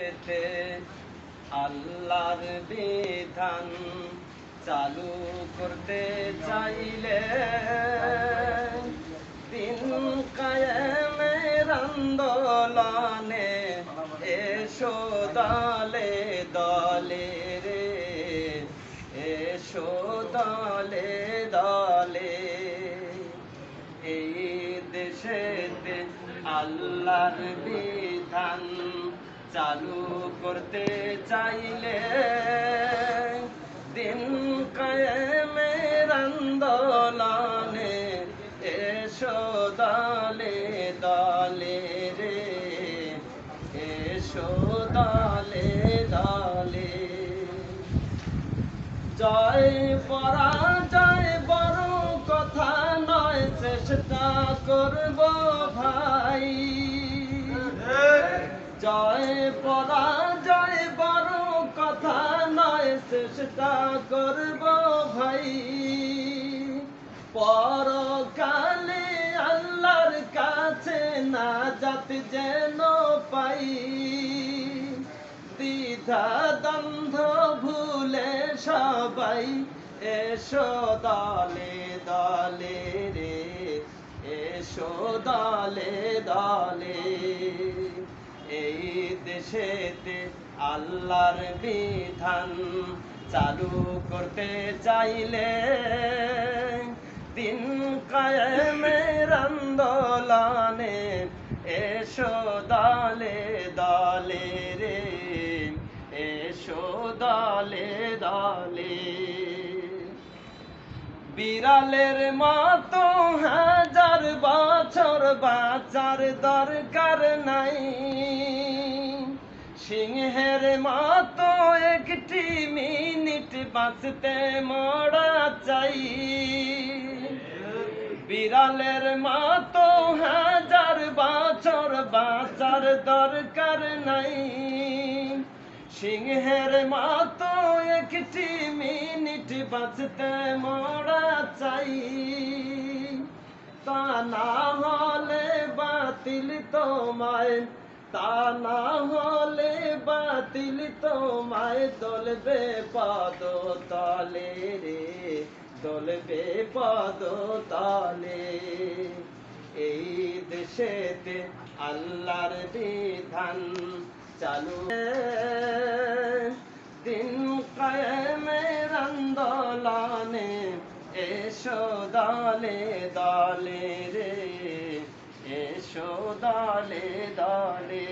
দেশেতে আল্লাহর বিধান চালু করতে চাইলে দিন কায়েমের আন্দোলনে এসো দলে দলে রে, এসো দলে দলে। এই দেশেতে আল্লাহর বিধান চালু করতে চাইলে দিন কায়েমের আন্দোলনে এসো দলে দলে রে, এসো দলে দলে। জয় পরাজয় বড় কথা নয়, চেষ্টা করব ভাই। জয় পরাজয় বড় কথা নয়, চেষ্টা করব ভাই। পরকালে আল্লাহর কাছে নাজাত যেন পাই, দ্বিধা দ্বন্দ্ব ভুলে সবাই এসো দলে দলে রে, এসো দলে দলে। এই দেশেতে আল্লাহর বিধান চালু করতে চাইলে দিন কায়েমের আন্দোলনে এসো দলে দলে রে, এসো দলে দলে। বিড়ালের মতো হাজার বছর বাঁচার দরকার নাই, সিংহের মতো একটি মিনিট বাঁচতে মরা চাই। বিড়ালের মতো হাজার বছর বাঁচার দরকার নাই, সিংহের মতো একটি মিনিট বাঁচতে মরা চাই। তা না হলে বাতিল তোমায়, তা না হলে বাতিল তোমায় দলবে পদ তলে রে, দলবে পদ তলে। এই দেশেতে আল্লাহর বিধান চালু দিন কায়েমের আন্দোলনে এসো দলে দলে রে, এসো দলে দলে।